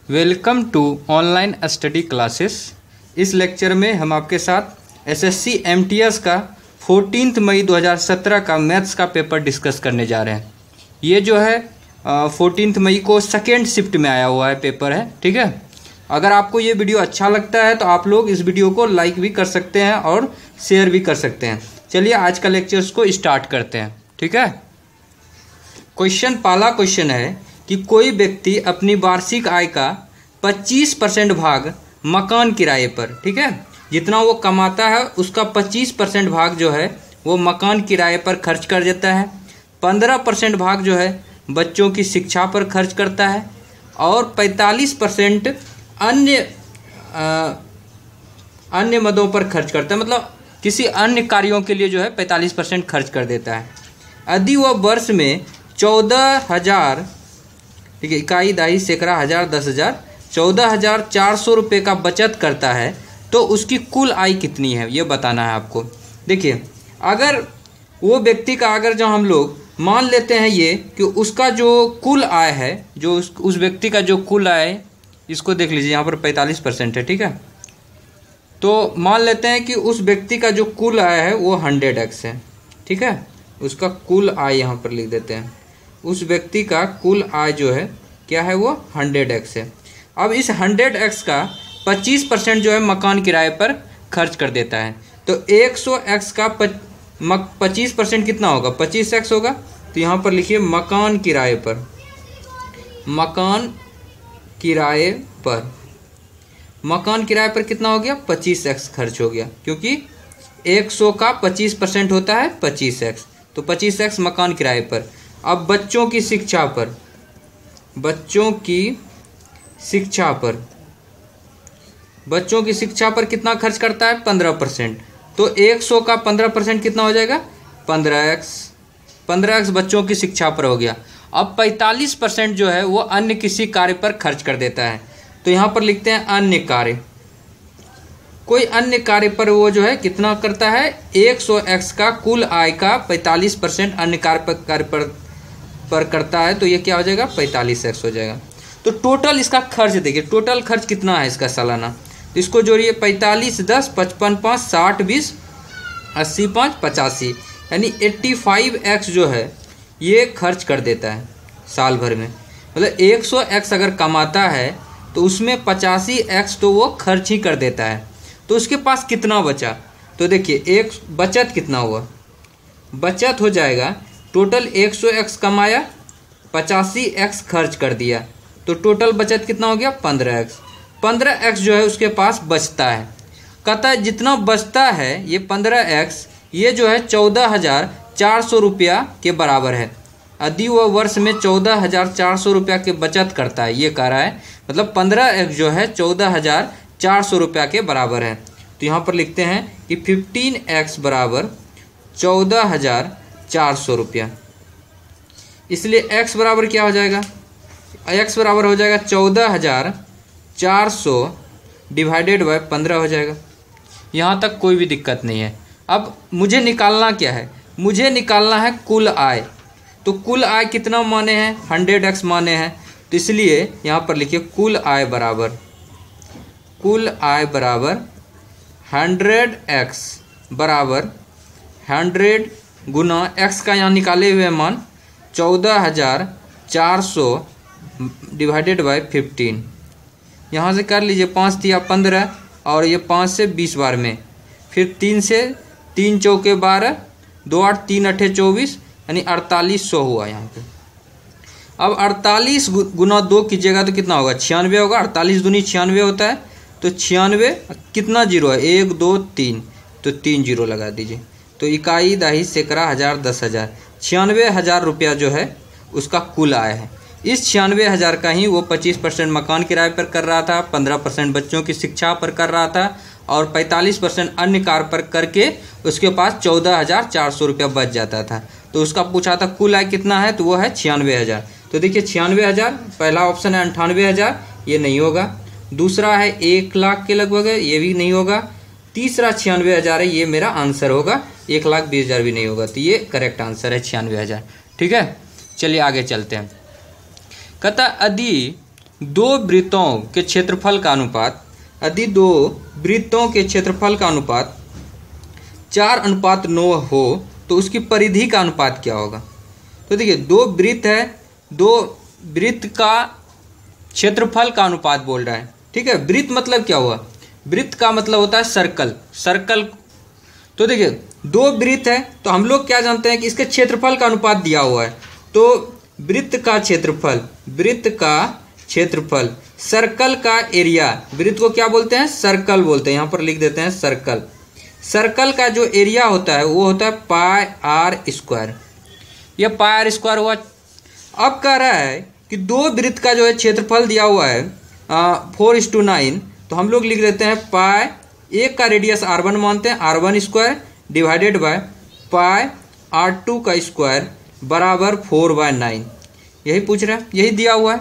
Welcome to online study classes. इस lecture में हम आपके साथ एसएससी एमटीएस का 14 मई 2017 का मैथ्स का पेपर डिस्कस करने जा रहे हैं। ये जो है 14 मई को सेकेंड शिफ्ट में आया हुआ है पेपर है, ठीक है। अगर आपको ये वीडियो अच्छा लगता है तो आप लोग इस वीडियो को लाइक भी कर सकते हैं और शेयर भी कर सकते हैं। चलिए आज का लेक्चर्स को स्टार्ट करते हैं, ठीक है। पहला क्वेश्चन है कि कोई व्यक्ति अपनी वार्षिक आय का 25% भाग मकान किराए पर, ठीक है, जितना वो कमाता है उसका 25% भाग जो है वो मकान किराए पर खर्च कर देता है। 15% भाग जो है बच्चों की शिक्षा पर खर्च करता है और 45% अन्य मदों पर खर्च करता है, मतलब किसी अन्य कार्यों के लिए जो है 45% खर्च कर देता है। यदि वह वर्ष में 14,000, ठीक है, इकाई दाई सैकड़ा हज़ार 10,000 14,400 रुपये का बचत करता है तो उसकी कुल आय कितनी है ये बताना है आपको। देखिए, अगर वो व्यक्ति का अगर जो हम लोग मान लेते हैं ये कि उसका जो कुल आय है, जो उस व्यक्ति का जो कुल आय, इसको देख लीजिए यहाँ पर 45% है, ठीक है। तो मान लेते हैं कि उस व्यक्ति का जो कुल आय है वो 100x है, ठीक है। उसका कुल आय यहाँ पर लिख देते हैं। उस व्यक्ति का कुल आय जो है क्या है वो 100x है। अब इस 100x का 25% जो है मकान किराए पर खर्च कर देता है, तो 100x का 25% कितना होगा, 25x होगा। तो यहाँ पर लिखिए मकान किराए पर, मकान किराए पर, मकान किराए पर कितना हो गया, 25x खर्च हो गया, क्योंकि 100 का 25% होता है 25x, तो 25x मकान किराए पर। अब बच्चों की शिक्षा पर, बच्चों की शिक्षा पर, बच्चों की शिक्षा पर कितना खर्च करता है, 15%, तो 100 का 15% कितना हो जाएगा, 15x। 15x बच्चों की शिक्षा पर हो गया। अब 45% जो है वो अन्य किसी कार्य पर खर्च कर देता है, तो यहाँ पर लिखते हैं अन्य कार्य। कोई अन्य कार्य पर वो जो है कितना करता है, 100x का कुल आय का 45% अन्य कार्य पर करता है, तो ये क्या हो जाएगा, 45x हो जाएगा। तो टोटल इसका खर्च देखिए, टोटल खर्च कितना है इसका सालाना, तो इसको जोड़िए 45, 10, 55, 5, 60, 20, 80, 5, 85, यानी 85x जो है ये खर्च कर देता है साल भर में। मतलब 100x अगर कमाता है तो उसमें 85x तो वो खर्च ही कर देता है। तो उसके पास कितना बचा, तो देखिए एक बचत कितना हुआ, बचत हो जाएगा टोटल 100x कमाया, 85x खर्च कर दिया, तो टोटल बचत कितना हो गया, 15x। 15x जो है उसके पास बचता है। कहता है जितना बचता है ये 15x, ये जो है 14,400 रुपया के बराबर है। यदि वह वर्ष में 14,400 रुपया के बचत करता है, ये कह रहा है, मतलब 15x जो है 14,400 रुपया के बराबर है। तो यहाँ पर लिखते हैं कि 15x बराबर 14,400 रुपया। इसलिए x बराबर क्या हो जाएगा, x बराबर हो जाएगा 14,400 डिवाइडेड बाय 15 हो जाएगा। यहाँ तक कोई भी दिक्कत नहीं है। अब मुझे निकालना क्या है, मुझे निकालना है कुल आय। तो कुल आय कितना माने हैं, 100x माने हैं, तो इसलिए यहाँ पर लिखिए कुल आय बराबर, कुल आय बराबर 100x बराबर 100 गुना x का यहाँ निकाले हुए मान 14,400 डिवाइडेड बाय 15। यहाँ से कर लीजिए, 5 तिया 15 और ये 5 से 20 बार में, फिर 3 से 3 चौके 12, 2 8 3 8 24, यानी 4800 हुआ यहाँ पे। अब 48 गुना 2 कीजिएगा तो कितना होगा, 96 होगा। 48 दूनी 96 होता है, तो 96 कितना जीरो है, 1 2 3, तो 3 जीरो लगा दीजिए। तो इकाई दाही सैकड़ा हज़ार 10,000, 96,000 रुपया जो है उसका कुल आय है। इस 96,000 का ही वो 25% मकान किराए पर कर रहा था, 15% बच्चों की शिक्षा पर कर रहा था और 45% अन्य कार्य पर करके उसके पास 14,400 रुपया बच जाता था। तो उसका पूछा था कुल आय कितना है, तो वो है 96,000। तो देखिए 96,000, पहला ऑप्शन है 98,000, ये नहीं होगा। दूसरा है 1 लाख के लगभग है, ये भी नहीं होगा। तीसरा 96,000 है, ये मेरा आंसर होगा। 1,20,000 भी नहीं होगा, तो ये करेक्ट आंसर है 96,000, ठीक है। चलिए आगे चलते हैं। कहता यदि दो वृत्तों के क्षेत्रफल का अनुपात, यदि दो वृत्तों के क्षेत्रफल का अनुपात 4:9 हो तो उसकी परिधि का अनुपात क्या होगा। तो देखिए दो वृत्त है, दो वृत्त का क्षेत्रफल का अनुपात बोल रहा है, ठीक है। वृत्त मतलब क्या हुआ, वृत्त का मतलब होता है सर्कल, सर्कल। तो देखिए दो वृत्त है तो हम लोग क्या जानते हैं कि इसके क्षेत्रफल का अनुपात दिया हुआ है। तो वृत्त का क्षेत्रफल, वृत्त का क्षेत्रफल, सर्कल का एरिया, वृत्त को क्या बोलते हैं, सर्कल बोलते हैं, यहाँ पर लिख देते हैं सर्कल। सर्कल का जो एरिया होता है वो होता है पाई आर स्क्वायर, यह पाई आर स्क्वायर हुआ। अब कह रहा है कि दो वृत्त का जो है क्षेत्रफल दिया हुआ है 4:9, तो हम लोग लिख देते हैं पाई, एक का रेडियस r1 मानते हैं, r1 square divided by pi r2 का स्क्वायर बराबर 4/9। यही पूछ रहा है, यही दिया हुआ है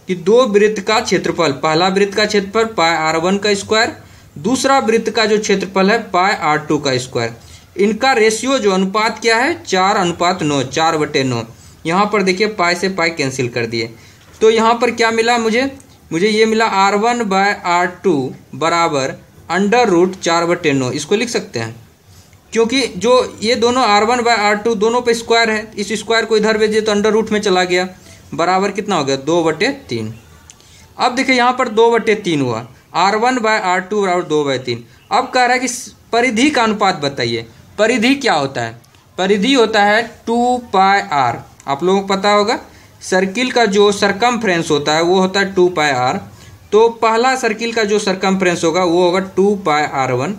कि दो वृत्त का क्षेत्रफल, पहला वृत्त का क्षेत्रफल पाई r1 का स्क्वायर, दूसरा वृत्त का जो क्षेत्रफल है पाई r2 का स्क्वायर, इनका रेशियो जो अनुपात क्या है 4:9, 4/9। यहाँ पर देखिए पाई से पाई कैंसिल कर दिए, तो यहाँ पर क्या मिला मुझे ये मिला r1/r2 बराबर √4/9। इसको लिख सकते हैं क्योंकि जो ये दोनों r1/r2 दोनों पे स्क्वायर है, इस स्क्वायर को इधर भेजिए तो अंडर रूट में चला गया, बराबर कितना हो गया 2/3। अब देखिए यहाँ पर 2/3 हुआ, r1/r2 बराबर 2/3। अब कह रहा है कि परिधि का अनुपात बताइए। परिधि क्या होता है, परिधि होता है 2πr। आप लोगों को पता होगा सर्किल का जो सरकमफ्रेंस होता है वो होता है 2πr। तो पहला सर्किल का जो सरकमफ्रेंस होगा वो होगा 2πr1,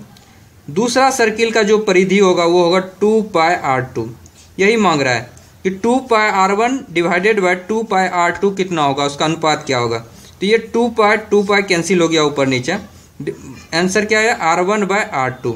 दूसरा सर्किल का जो परिधि होगा वो होगा 2πr2। यही मांग रहा है कि 2πr1 डिवाइडेड बाय 2πr2 कितना होगा, उसका अनुपात क्या होगा। तो ये 2π कैंसिल हो गया ऊपर नीचे, आंसर क्या है r1/r2।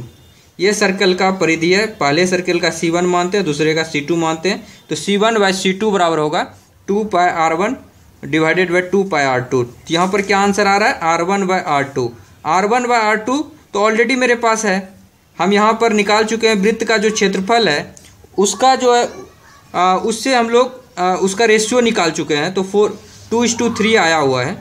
ये सर्कल का परिधि है, पहले सर्कल का C1 मानते हैं, दूसरे का C2 मानते हैं, तो C1/C2 बराबर होगा 2πr1 डिवाइडेड बाय 2πr2। यहाँ पर क्या आंसर आ रहा है r1/r2। r1/r2 तो ऑलरेडी मेरे पास है, हम यहाँ पर निकाल चुके हैं। वृत्त का जो क्षेत्रफल है उसका जो है उससे हम लोग उसका रेशियो निकाल चुके हैं, तो 2:3 आया हुआ है,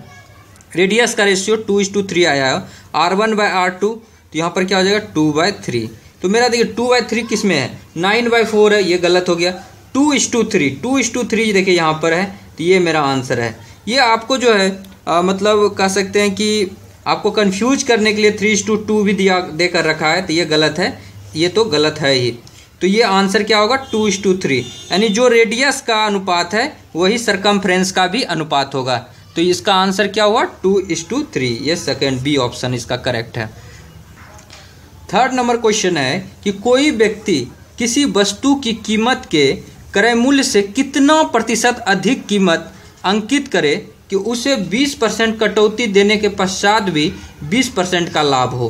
रेडियस का रेशियो 2:3 आया है। r1/r2 तो यहाँ पर क्या हो जाएगा 2/3। तो मेरा देखिए 2/3 किस में है, 9/4 है, ये गलत हो गया। 2:3 देखिए यहाँ पर है, तो ये मेरा आंसर है। ये आपको जो है मतलब कह सकते हैं कि आपको कंफ्यूज करने के लिए 3:2 भी देकर रखा है, तो ये गलत है, ये तो गलत है ही। तो ये आंसर क्या होगा 2:3, यानी जो रेडियस का अनुपात है वही सरकमफ्रेंस का भी अनुपात होगा। तो इसका आंसर क्या हुआ 2:3। ये सेकंड बी ऑप्शन इसका करेक्ट है। थर्ड नंबर क्वेश्चन है कि कोई व्यक्ति किसी वस्तु की कीमत के क्रय मूल्य से कितना प्रतिशत अधिक कीमत अंकित करे कि उसे 20% कटौती देने के पश्चात भी 20% का लाभ हो।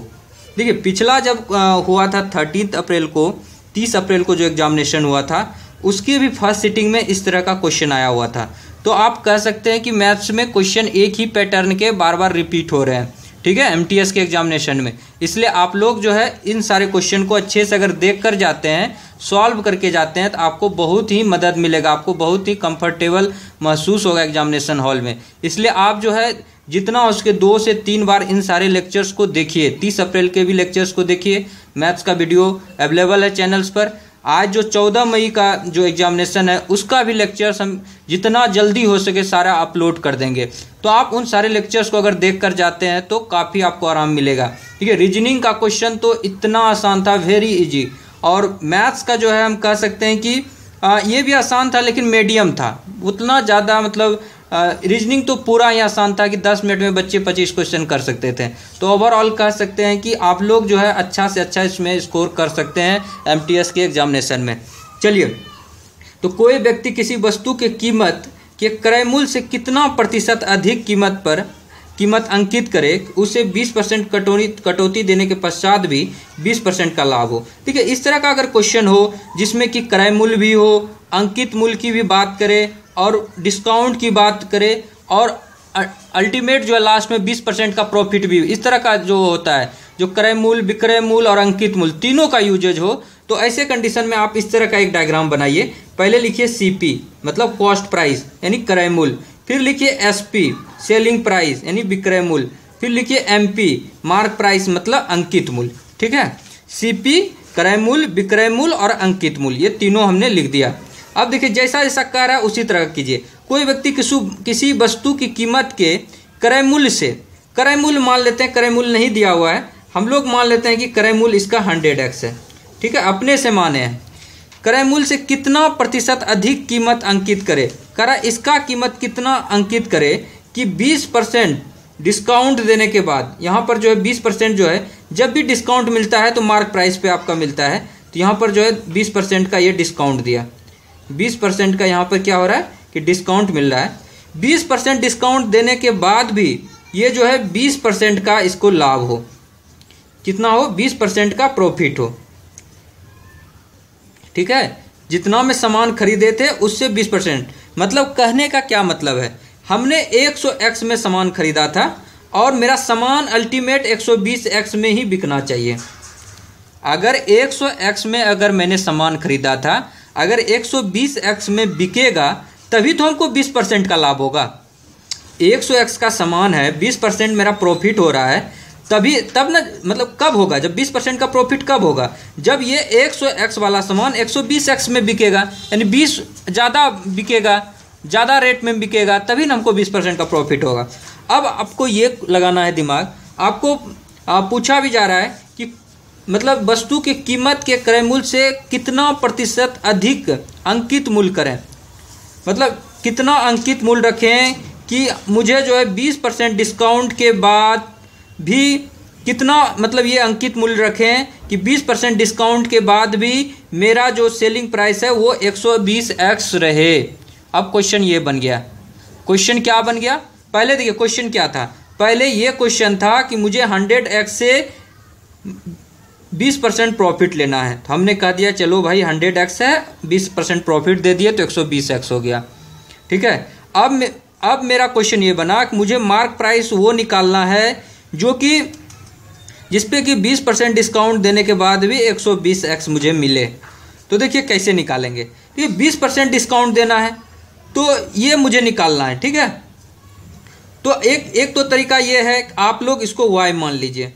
देखिए पिछला जब हुआ था 30 अप्रैल को, 30 अप्रैल को जो एग्जामिनेशन हुआ था उसकी भी फर्स्ट सिटिंग में इस तरह का क्वेश्चन आया हुआ था। तो आप कह सकते हैं कि मैथ्स में क्वेश्चन एक ही पैटर्न के बार बार रिपीट हो रहे हैं, ठीक है, एमटीएस के एग्जामिनेशन में। इसलिए आप लोग जो है इन सारे क्वेश्चन को अच्छे से अगर देख कर जाते हैं, सॉल्व करके जाते हैं, तो आपको बहुत ही मदद मिलेगा, आपको बहुत ही कंफर्टेबल महसूस होगा एग्जामिनेशन हॉल में। इसलिए आप जो है जितना हो सके 2 से 3 बार इन सारे लेक्चर्स को देखिए। 30 अप्रैल के भी लेक्चर्स को देखिए, मैथ्स का वीडियो अवेलेबल है चैनल्स पर। आज जो 14 मई का जो एग्जामिनेशन है उसका भी लेक्चर्स हम जितना जल्दी हो सके सारा अपलोड कर देंगे। तो आप उन सारे लेक्चर्स को अगर देख कर जाते हैं तो काफ़ी आपको आराम मिलेगा, ठीक है। रीजनिंग का क्वेश्चन तो इतना आसान था, वेरी इजी। और मैथ्स का जो है हम कह सकते हैं कि ये भी आसान था लेकिन मीडियम था, उतना ज़्यादा मतलब रीजनिंग तो पूरा ही आसान था कि 10 मिनट में बच्चे 25 क्वेश्चन कर सकते थे। तो ओवरऑल कह सकते हैं कि आप लोग जो है अच्छा से अच्छा इसमें स्कोर कर सकते हैं एमटीएस के एग्जामिनेशन में। चलिए, तो कोई व्यक्ति किसी वस्तु के कीमत के क्रय मूल्य से कितना प्रतिशत अधिक कीमत अंकित करे उसे 20% कटौती देने के पश्चात भी 20% का लाभ हो। ठीक है, इस तरह का अगर क्वेश्चन हो जिसमें कि क्रय मूल्य भी हो, अंकित मूल्य की भी बात करे और डिस्काउंट की बात करे और अल्टीमेट जो है लास्ट में 20% का प्रॉफिट भी, इस तरह का जो होता है, जो क्रय मूल्य, विक्रय मूल्य और अंकित मूल्य तीनों का यूजेज हो, तो ऐसे कंडीशन में आप इस तरह का एक डायग्राम बनाइए। पहले लिखिए सीपी मतलब कॉस्ट प्राइस यानी क्रय मूल्य, फिर लिखिए एसपी सेलिंग प्राइस यानी विक्रय मूल्य, फिर लिखिए MP मार्क प्राइस मतलब अंकित मूल्य, ठीक है। CP क्रय मूल्य, विक्रय मूल्य और अंकित मूल्य, ये तीनों हमने लिख दिया। अब देखिए जैसा जैसा कह रहा है उसी तरह कीजिए। कोई व्यक्ति किसी वस्तु की कीमत के क्रय मूल्य से, क्रय मूल्य मान लेते हैं, क्रय मूल्य नहीं दिया हुआ है, हम लोग मान लेते हैं कि क्रय मूल्य इसका 100x है, ठीक है, अपने से माने हैं। क्रय मूल्य से कितना प्रतिशत अधिक कीमत अंकित करे, करा इसका कीमत कितना अंकित करे कि 20% डिस्काउंट देने के बाद, यहाँ पर जो है 20% जो है, जब भी डिस्काउंट मिलता है तो मार्क प्राइस पे आपका मिलता है, तो यहाँ पर जो है 20% का ये डिस्काउंट दिया, 20% का यहाँ पर क्या हो रहा है कि डिस्काउंट मिल रहा है। 20% डिस्काउंट देने के बाद भी ये जो है 20% का इसको लाभ हो, कितना हो, 20% का प्रॉफिट हो, ठीक है। जितना में सामान खरीदे थे उससे 20%, मतलब कहने का क्या मतलब है, हमने 100x में सामान खरीदा था और मेरा सामान अल्टीमेट 120x में ही बिकना चाहिए। अगर 100x में अगर मैंने सामान खरीदा था, अगर 120x में बिकेगा तभी तो हमको 20% का लाभ होगा। 100x का सामान है, 20% मेरा प्रॉफिट हो रहा है, तभी तब ना, मतलब कब होगा, जब 20% का प्रॉफिट कब होगा, जब ये 100x वाला सामान 120x में बिकेगा, यानी 20 ज़्यादा बिकेगा, ज़्यादा रेट में बिकेगा, तभी ना हमको 20% का प्रॉफिट होगा। अब आपको ये लगाना है दिमाग, आपको पूछा भी जा रहा है कि मतलब वस्तु की कीमत के क्रय मूल्य से कितना प्रतिशत अधिक अंकित मूल्य करें, मतलब कितना अंकित मूल्य रखें कि मुझे जो है 20% डिस्काउंट के बाद भी कितना, मतलब ये अंकित मूल्य रखें कि 20% डिस्काउंट के बाद भी मेरा जो सेलिंग प्राइस है वो 120x रहे। अब क्वेश्चन ये बन गया, क्वेश्चन क्या बन गया, पहले देखिए क्वेश्चन क्या था, पहले ये क्वेश्चन था कि मुझे 100x से 20% प्रॉफिट लेना है, तो हमने कह दिया चलो भाई 100x है, 20% प्रॉफिट दे दिए तो 120x हो गया, ठीक है। अब मेरा क्वेश्चन ये बना कि मुझे मार्क प्राइस वो निकालना है जो कि जिसपे कि 20% डिस्काउंट देने के बाद भी 120x मुझे मिले। तो देखिए कैसे निकालेंगे, ठीक है, 20% डिस्काउंट देना है तो ये मुझे निकालना है, ठीक है। तो एक तो तरीका ये है, आप लोग इसको y मान लीजिए,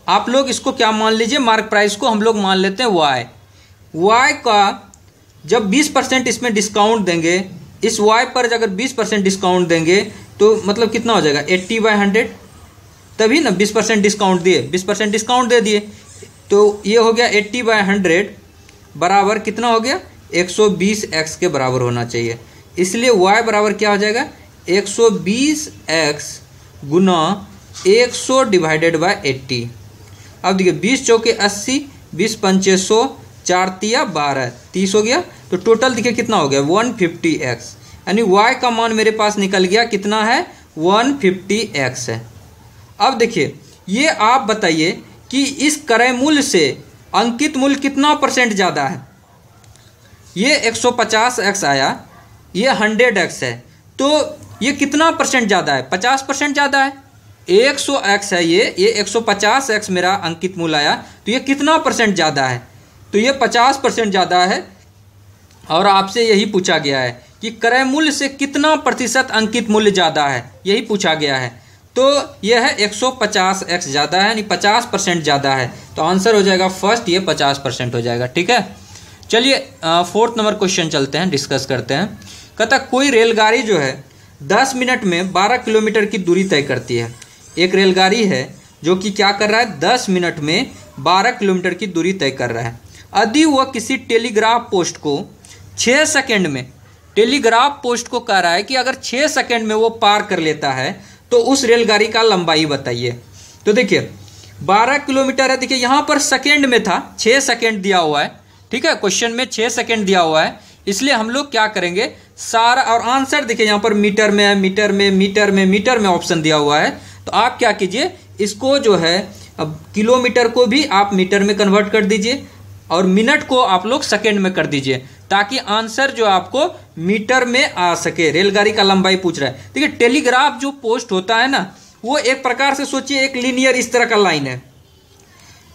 आप लोग इसको क्या मान लीजिए, मार्क प्राइस को हम लोग मान लेते हैं y का जब 20% इसमें डिस्काउंट देंगे, इस y पर अगर 20% डिस्काउंट देंगे तो मतलब कितना हो जाएगा 80/100, तभी ना 20% डिस्काउंट दिए, 20% डिस्काउंट दे दिए, तो ये हो गया 80/100 बराबर कितना हो गया 120x के बराबर होना चाहिए। इसलिए y बराबर क्या हो जाएगा 120x गुना 100 / 80। अब देखिए 20 चौके 80, 20 पंचे 100, 4 तिया 12, 30 हो गया, तो टोटल देखिए कितना हो गया 150x, यानी y का मान मेरे पास निकल गया कितना है 150x है। अब देखिए ये आप बताइए कि इस क्रय मूल्य से अंकित मूल्य कितना % ज़्यादा है, ये 150x आया, ये 100x है, तो ये कितना % ज़्यादा है, 50% ज़्यादा है। 100x है ये 150x मेरा अंकित मूल्य आया, तो ये कितना % ज़्यादा है, तो ये 50% ज़्यादा है। और आपसे यही पूछा गया है कि क्रय मूल्य से कितना % अंकित मूल्य ज़्यादा है, यही पूछा गया है। तो यह है 150x ज़्यादा है, यानी 50% ज़्यादा है, तो आंसर हो जाएगा फर्स्ट, ये 50% हो जाएगा, ठीक है। चलिए 4th नंबर क्वेश्चन चलते हैं, डिस्कस करते हैं। कहता कोई रेलगाड़ी जो है 10 मिनट में 12 किलोमीटर की दूरी तय करती है। एक रेलगाड़ी है जो कि क्या कर रहा है 10 मिनट में 12 किलोमीटर की दूरी तय कर रहा है। यदि वह किसी टेलीग्राफ पोस्ट को 6 सेकेंड में, टेलीग्राफ पोस्ट को कह रहा है कि अगर 6 सेकेंड में वो पार कर लेता है तो उस रेलगाड़ी का लंबाई बताइए। तो देखिए 12 किलोमीटर है, देखिए यहाँ पर सेकेंड में था, 6 सेकेंड दिया हुआ है, ठीक है, क्वेश्चन में 6 सेकेंड दिया हुआ है, इसलिए हम लोग क्या करेंगे सारा, और आंसर देखिए यहाँ पर मीटर में है, मीटर में ऑप्शन दिया हुआ है, तो आप क्या कीजिए इसको जो है अब किलोमीटर को भी आप मीटर में कन्वर्ट कर दीजिए और मिनट को आप लोग सेकेंड में कर दीजिए, ताकि आंसर जो आपको मीटर में आ सके। रेलगाड़ी का लंबाई पूछ रहा है। देखिए टेलीग्राफ जो पोस्ट होता है ना, वो एक प्रकार से सोचिए एक लीनियर इस तरह का लाइन है।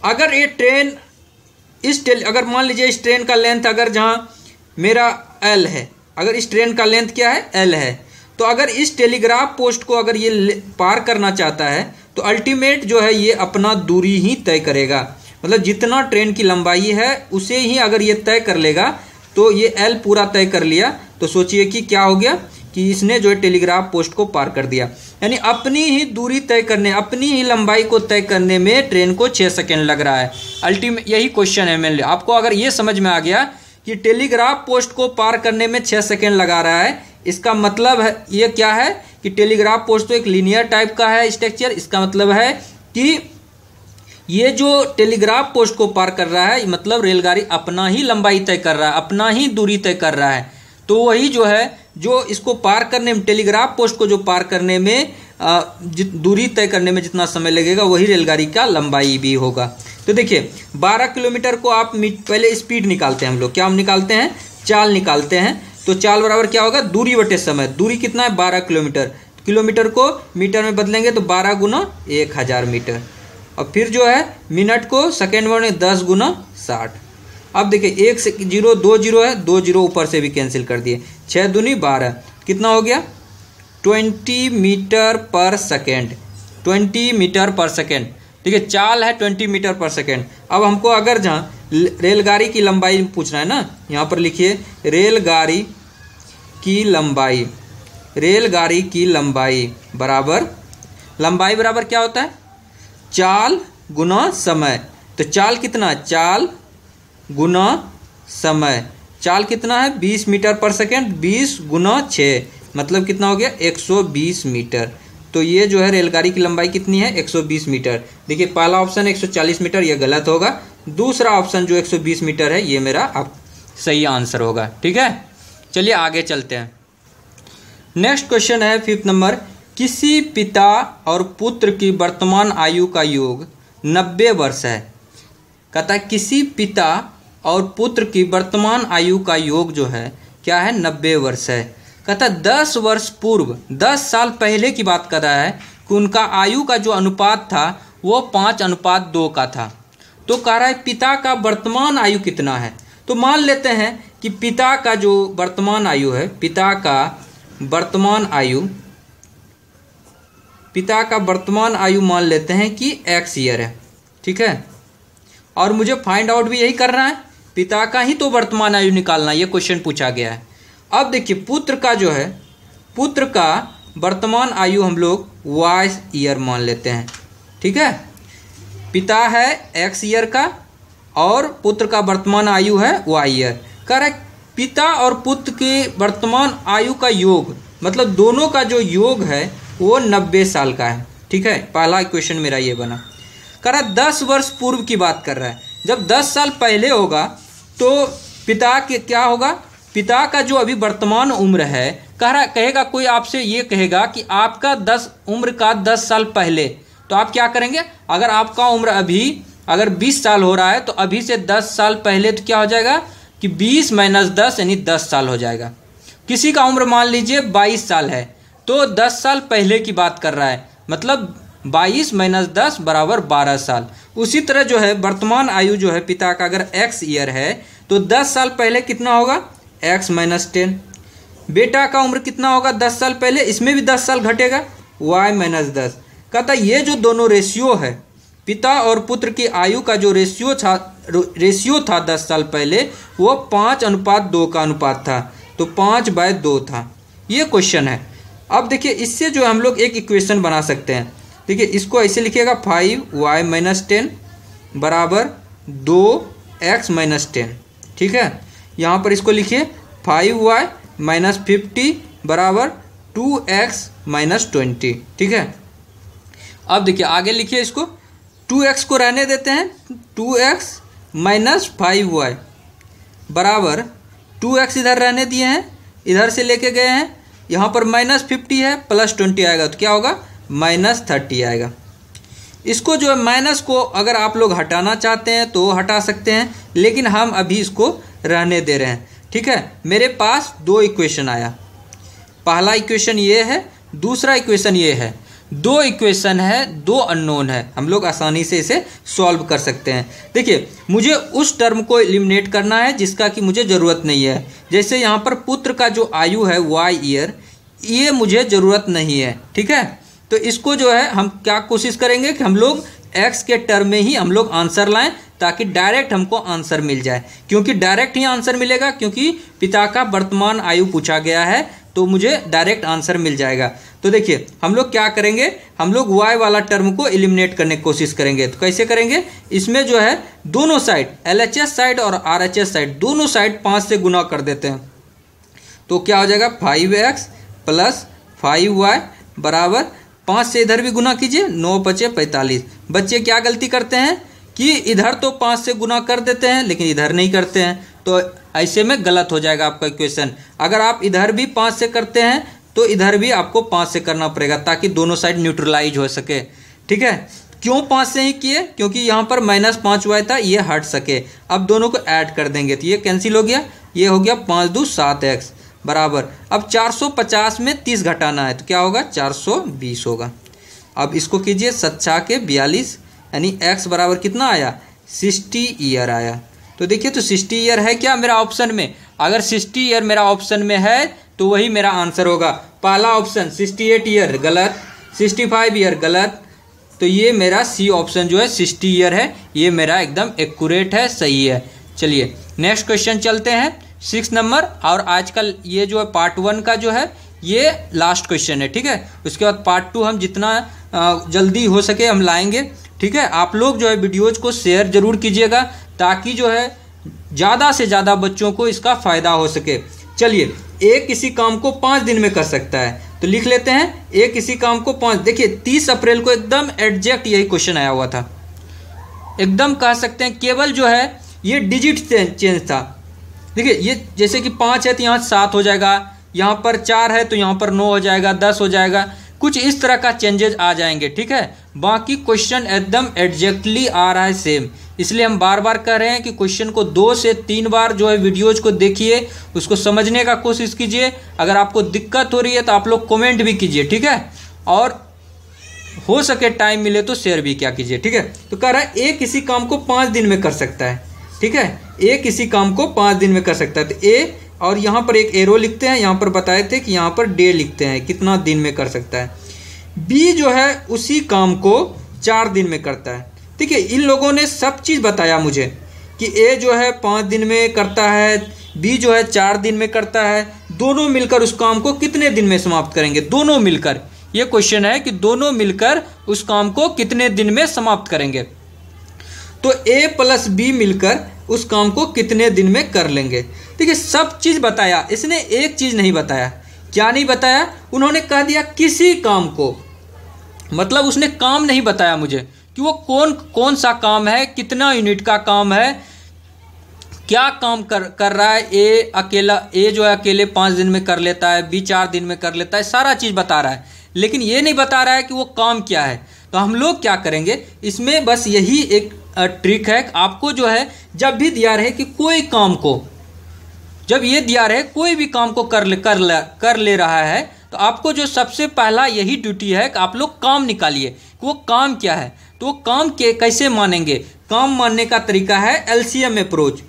अगर ये ट्रेन अगर मान लीजिए इस ट्रेन का लेंथ अगर जहाँ मेरा L है, अगर इस ट्रेन का लेंथ क्या है L है, तो अगर इस टेलीग्राफ पोस्ट को अगर ये पार करना चाहता है तो अल्टीमेट जो है ये अपना दूरी ही तय करेगा, मतलब जितना ट्रेन की लंबाई है उसे ही अगर ये तय कर लेगा तो ये L पूरा तय कर लिया। तो सोचिए कि क्या हो गया कि इसने जो है टेलीग्राफ पोस्ट को पार कर दिया, यानी अपनी ही दूरी तय करने, अपनी ही लंबाई को तय करने में ट्रेन को 6 सेकेंड लग रहा है। अल्टीमेट यही क्वेश्चन है मेरे लिए। आपको अगर ये समझ में आ गया कि टेलीग्राफ पोस्ट को पार करने में 6 सेकेंड लगा रहा है, इसका मतलब है ये क्या है कि टेलीग्राफ पोस्ट तो एक लीनियर टाइप का है स्ट्रक्चर। इसका मतलब है कि ये जो टेलीग्राफ पोस्ट को पार कर रहा है मतलब रेलगाड़ी अपना ही लंबाई तय कर रहा है, अपना ही दूरी तय कर रहा है। तो वही जो है जो इसको पार करने में, टेलीग्राफ पोस्ट को जो पार करने में दूरी तय करने में जितना समय लगेगा वही रेलगाड़ी का लंबाई भी होगा। तो देखिए 12 किलोमीटर को आप पहले स्पीड निकालते हैं हम लोग, क्या हम निकालते हैं, चाल निकालते हैं। तो चाल बराबर क्या होगा, दूरी बटे समय। दूरी कितना है 12 किलोमीटर, किलोमीटर को मीटर में बदलेंगे तो 12 गुना 1000 मीटर। और फिर जो है मिनट को सेकेंड में 10 गुना 60। अब देखिए 1 से 0 2 0 है, 2 0 ऊपर से भी कैंसिल कर दिए, 6 दूनी 12 कितना हो गया 20 मीटर पर सेकेंड, 20 मीटर पर सेकेंड। ठीक है, चाल है 20 मीटर पर सेकेंड। अब हमको अगर जहाँ रेलगाड़ी की लंबाई पूछना है ना, यहाँ पर लिखिए रेलगाड़ी की लंबाई, रेलगाड़ी की लंबाई बराबर, लंबाई बराबर क्या होता है, चाल गुना समय। तो चाल कितना है, चाल गुना समय। चाल कितना है 20 मीटर पर सेकेंड, 20 गुना 6 मतलब कितना हो गया 120 मीटर। तो ये जो है रेलगाड़ी की लंबाई कितनी है 120 मीटर। देखिए पहला ऑप्शन 140 मीटर, ये गलत होगा। दूसरा ऑप्शन जो 120 मीटर है ये मेरा अब सही आंसर होगा। ठीक है, चलिए आगे चलते हैं। नेक्स्ट क्वेश्चन है 5th नंबर, किसी पिता और पुत्र की वर्तमान आयु का योग 90 वर्ष है। कहता है किसी पिता और पुत्र की वर्तमान आयु का योग जो है क्या है 90 वर्ष है। कहता है 10 वर्ष पूर्व, 10 साल पहले की बात कर रहा है कि उनका आयु का जो अनुपात था वो 5:2 का था। तो कह रहा है पिता का वर्तमान आयु कितना है। तो मान लेते हैं कि पिता का जो वर्तमान आयु है, पिता का वर्तमान आयु मान लेते हैं कि x ईयर है। ठीक है, और मुझे फाइंड आउट भी यही करना है, पिता का ही तो वर्तमान आयु निकालना, ये क्वेश्चन पूछा गया है। अब देखिए पुत्र का जो है, पुत्र का वर्तमान आयु हम लोग y ईयर मान लेते हैं। ठीक है, पिता है x ईयर का और पुत्र का वर्तमान आयु है y ईयर। कह रहा है पिता और पुत्र के वर्तमान आयु का योग, मतलब दोनों का जो योग है वो 90 साल का है। ठीक है, पहला इक्वेशन मेरा ये बना। कह रहा 10 वर्ष पूर्व की बात कर रहा है, जब 10 साल पहले होगा तो पिता के क्या होगा, पिता का जो अभी वर्तमान उम्र है, कहेगा कोई आपसे ये कहेगा कि आपका उम्र का 10 साल पहले, तो आप क्या करेंगे, अगर आपका उम्र अभी अगर 20 साल हो रहा है तो अभी से 10 साल पहले तो क्या हो जाएगा कि 20 माइनस 10 यानी 10 साल हो जाएगा। किसी का उम्र मान लीजिए 22 साल है तो 10 साल पहले की बात कर रहा है, मतलब 22 माइनस 10 बराबर 12 साल। उसी तरह जो है वर्तमान आयु जो है पिता का अगर x ईयर है तो 10 साल पहले कितना होगा x माइनस 10। बेटा का उम्र कितना होगा 10 साल पहले, इसमें भी 10 साल घटेगा y माइनस 10। कहता ये जो दोनों रेशियो है, पिता और पुत्र की आयु का जो रेशियो था 10 साल पहले वो 5:2 का अनुपात था, तो 5/2 था। ये क्वेश्चन है। अब देखिए इससे जो हम लोग एक इक्वेशन बना सकते हैं। देखिए इसको ऐसे लिखिएगा 5y माइनस 10 बराबर 2x माइनस 10। ठीक है, यहाँ पर इसको लिखिए 5y माइनस 50 बराबर 2x माइनस 20। ठीक है, अब देखिए आगे लिखिए इसको, 2x को रहने देते हैं, 2x माइनस 5y बराबर 2x इधर रहने दिए हैं, इधर से लेके गए हैं, यहाँ पर माइनस 50 है प्लस 20 आएगा तो क्या होगा माइनस 30 आएगा। इसको जो है माइनस को अगर आप लोग हटाना चाहते हैं तो हटा सकते हैं, लेकिन हम अभी इसको रहने दे रहे हैं। ठीक है, मेरे पास 2 इक्वेशन आया, पहला इक्वेशन ये है, दूसरा इक्वेशन ये है। 2 इक्वेशन है, 2 अननोन है, हम लोग आसानी से इसे सॉल्व कर सकते हैं। देखिए मुझे उस टर्म को एलिमिनेट करना है जिसका कि मुझे ज़रूरत नहीं है। जैसे यहाँ पर पुत्र का जो आयु है y ईयर, ये मुझे ज़रूरत नहीं है, ठीक है। तो इसको जो है हम क्या कोशिश करेंगे कि हम लोग x के टर्म में ही हम लोग आंसर लाएं, ताकि डायरेक्ट हमको आंसर मिल जाए। क्योंकि डायरेक्ट ही आंसर मिलेगा, क्योंकि पिता का वर्तमान आयु पूछा गया है, तो मुझे डायरेक्ट आंसर मिल जाएगा। तो देखिए हम लोग क्या करेंगे, हम लोग y वाला टर्म को एलिमिनेट करने की कोशिश करेंगे। तो कैसे करेंगे, इसमें जो है दोनों साइड LHS साइड और RHS साइड दोनों साइड 5 से गुना कर देते हैं। तो क्या हो जाएगा 5x प्लस 5y बराबर 5 से इधर भी गुना कीजिए, 9 पचे 45। बच्चे क्या गलती करते हैं कि इधर तो 5 से गुना कर देते हैं लेकिन इधर नहीं करते हैं, तो ऐसे में गलत हो जाएगा आपका इक्वेशन। अगर आप इधर भी 5 से करते हैं तो इधर भी आपको 5 से करना पड़ेगा, ताकि दोनों साइड न्यूट्रलाइज हो सके, ठीक है। क्यों 5 से ही किए, क्योंकि यहाँ पर -5y था, ये हट सके। अब दोनों को ऐड कर देंगे तो ये कैंसिल हो गया, ये हो गया 5 दूनी 7x बराबर। अब 450 में 30 घटाना है तो क्या होगा 420 होगा। अब इसको कीजिए 7 के 42, यानी x बराबर कितना आया 60 ईयर आया। तो देखिए तो 60 ईयर है क्या मेरा ऑप्शन में, अगर 60 ईयर मेरा ऑप्शन में है तो वही मेरा आंसर होगा। पहला ऑप्शन 68 ईयर गलत, 65 ईयर गलत, तो ये मेरा सी ऑप्शन जो है 60 ईयर है, ये मेरा एकदम एक्यूरेट है, सही है। चलिए नेक्स्ट क्वेश्चन चलते हैं 6 नंबर। और आजकल ये जो है पार्ट 1 का जो है ये लास्ट क्वेश्चन है, ठीक है। उसके बाद पार्ट 2 हम जितना जल्दी हो सके हम लाएंगे, ठीक है। आप लोग जो है वीडियोज को शेयर जरूर कीजिएगा, ताकि जो है ज़्यादा से ज़्यादा बच्चों को इसका फ़ायदा हो सके। चलिए एक किसी काम को 5 दिन में कर सकता है, तो लिख लेते हैं एक किसी काम को 5। देखिए 30 अप्रैल को एकदम एग्जैक्ट यही क्वेश्चन आया हुआ था, एकदम कह सकते हैं, केवल जो है ये डिजिट चेंज था। देखिए ये जैसे कि 5 है तो यहाँ 7 हो जाएगा, यहाँ पर 4 है तो यहाँ पर 9 हो जाएगा, 10 हो जाएगा, कुछ इस तरह का चेंजेस आ जाएंगे, ठीक है। बाकी क्वेश्चन एकदम एग्जैक्टली आ रहा है सेम, इसलिए हम बार बार कह रहे हैं कि क्वेश्चन को 2 से 3 बार जो है वीडियोज को देखिए, उसको समझने का कोशिश कीजिए। अगर आपको दिक्कत हो रही है तो आप लोग कमेंट भी कीजिए, ठीक है। और हो सके टाइम मिले तो शेयर भी क्या कीजिए, ठीक है। तो कह रहा है एक किसी काम को 5 दिन में कर सकता है, ठीक है। ए किसी काम को 5 दिन में कर सकता है, तो ए और यहाँ पर एक एरो लिखते हैं, यहाँ पर बताए थे कि यहाँ पर डे लिखते हैं कितना दिन में कर सकता है। बी जो है उसी काम को 4 दिन में करता है। ठीक है, इन लोगों ने सब चीज़ बताया मुझे कि ए जो है 5 दिन में करता है, बी जो है 4 दिन में करता है, दोनों मिलकर उस काम को कितने दिन में समाप्त करेंगे। दोनों मिलकर, ये क्वेश्चन है कि दोनों मिलकर उस काम को कितने दिन में समाप्त करेंगे। तो ए प्लस बी मिलकर उस काम को कितने दिन में कर लेंगे। देखिए सब चीज़ बताया, इसने एक चीज़ नहीं बताया। क्या नहीं बताया? उन्होंने कह दिया किसी काम को, मतलब उसने काम नहीं बताया मुझे कि वो कौन सा काम है, कितना यूनिट का काम है, क्या काम कर रहा है। ए जो है अकेले 5 दिन में कर लेता है, बी 4 दिन में कर लेता है, सारा चीज़ बता रहा है, लेकिन ये नहीं बता रहा है कि वो काम क्या है। तो हम लोग क्या करेंगे इसमें, बस यही एक ट्रिक है। आपको जो है जब भी दिया रहे कि कोई काम को, जब ये दिया रहे कोई भी काम को कर ले रहा है, तो आपको जो सबसे पहला यही ड्यूटी है कि आप लोग काम निकालिए कि वो काम क्या है। तो वो काम कैसे मानेंगे? काम मानने का तरीका है एलसीएम अप्रोच।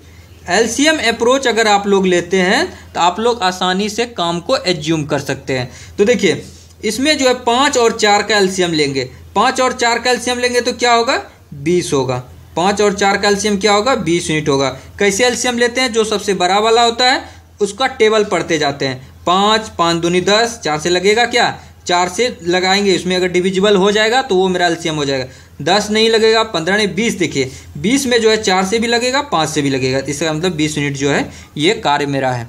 एलसीएम अप्रोच अगर आप लोग लेते हैं तो आप लोग आसानी से काम को एज्यूम कर सकते हैं। तो देखिए इसमें जो है 5 और 4 का एलसीएम लेंगे, 5 और 4 का एलसीएम लेंगे तो क्या होगा 20 होगा। 5 और 4 का एलसीएम क्या होगा 20 यूनिट होगा। कैसे एलसीएम लेते हैं? जो सबसे बड़ा वाला होता है उसका टेबल पढ़ते जाते हैं। 5 दूनी 10, 4 से लगेगा क्या, 4 से लगाएंगे, इसमें अगर डिविजिबल हो जाएगा तो वो मेरा एलसीएम हो जाएगा। 10 नहीं लगेगा, 15 नहीं, 20। देखिए 20 में जो है 4 से भी लगेगा, 5 से भी लगेगा, इसका मतलब 20 यूनिट जो है ये कार्य मेरा है।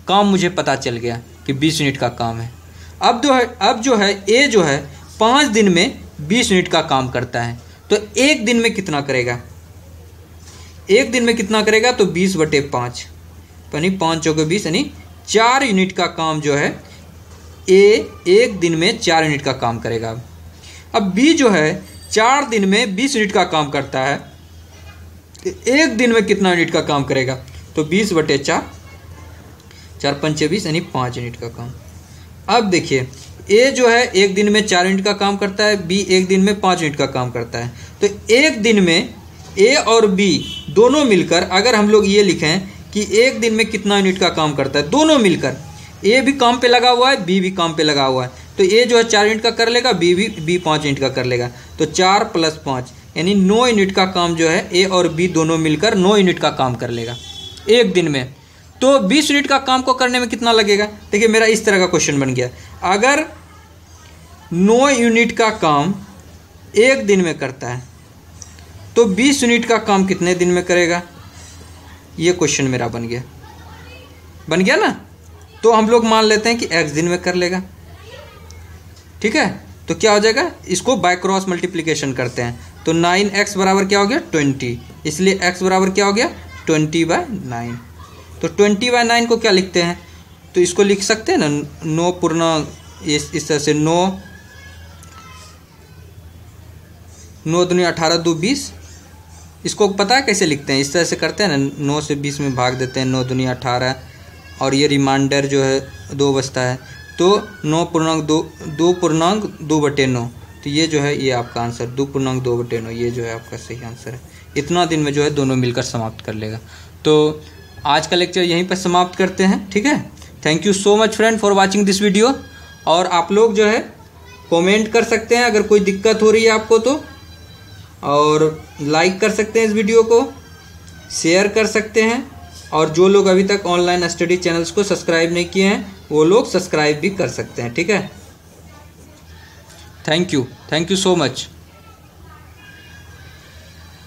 काम मुझे पता चल गया कि 20 यूनिट का काम है। अब जो है ए जो है 5 दिन में 20 यूनिट का काम करता है, तो एक दिन में कितना करेगा? एक दिन में कितना करेगा? तो 20/5 यानी 5 चौके 20 यानी 4 यूनिट का काम जो है ए एक दिन में 4 यूनिट का काम करेगा। अब बी जो है 4 दिन में 20 यूनिट का काम करता है, तो एक दिन में कितना यूनिट का काम करेगा? तो 20/4, 4 पंचे 20 यानी 5 यूनिट का काम। अब देखिए ए जो है एक दिन में 4 यूनिट का काम करता है, बी एक दिन में 5 यूनिट का काम करता है। तो एक दिन में ए और बी दोनों मिलकर, अगर हम लोग ये लिखें कि एक दिन में कितना यूनिट का काम करता है, दोनों मिलकर ए भी काम पे लगा हुआ है, बी भी काम पे लगा हुआ है, तो ए जो है 4 यूनिट का कर लेगा, बी 5 यूनिट का कर लेगा। तो 4 + 5 यानी 9 यूनिट का काम जो है ए और बी दोनों मिलकर 9 यूनिट का काम कर लेगा एक दिन में। तो 20 यूनिट का काम को करने में कितना लगेगा? देखिए मेरा इस तरह का क्वेश्चन बन गया, अगर 9 यूनिट का काम एक दिन में करता है तो 20 यूनिट का काम कितने दिन में करेगा? ये क्वेश्चन मेरा बन गया ना। तो हम लोग मान लेते हैं कि x दिन में कर लेगा, ठीक है। तो क्या हो जाएगा, इसको बाय क्रॉस मल्टीप्लिकेशन करते हैं, तो 9x बराबर क्या हो गया 20, इसलिए x बराबर क्या हो गया 20/9। तो 20/9 को क्या लिखते हैं, तो इसको लिख सकते हैं ना 9 पूर्णांक, इस तरह से 9 दूनी 18 2 20। इसको पता है कैसे लिखते हैं, इस तरह से करते हैं ना, 9 से 20 में भाग देते हैं, 9 दूनी 18 और ये रिमाइंडर जो है 2 बचता है, तो 9.2/9, तो ये जो है ये आपका आंसर 2.2/9, ये जो है आपका सही आंसर है। इतना दिन में जो है दोनों मिलकर समाप्त कर लेगा। तो आज का लेक्चर यहीं पर समाप्त करते हैं, ठीक है। Thank you so much friend for watching this video. और आप लोग जो है कमेंट कर सकते हैं अगर कोई दिक्कत हो रही है आपको तो, और लाइक कर सकते हैं इस वीडियो को, शेयर कर सकते हैं, और जो लोग अभी तक ऑनलाइन स्टडी चैनल्स को सब्सक्राइब नहीं किए हैं वो लोग सब्सक्राइब भी कर सकते हैं, ठीक है। Thank you so much.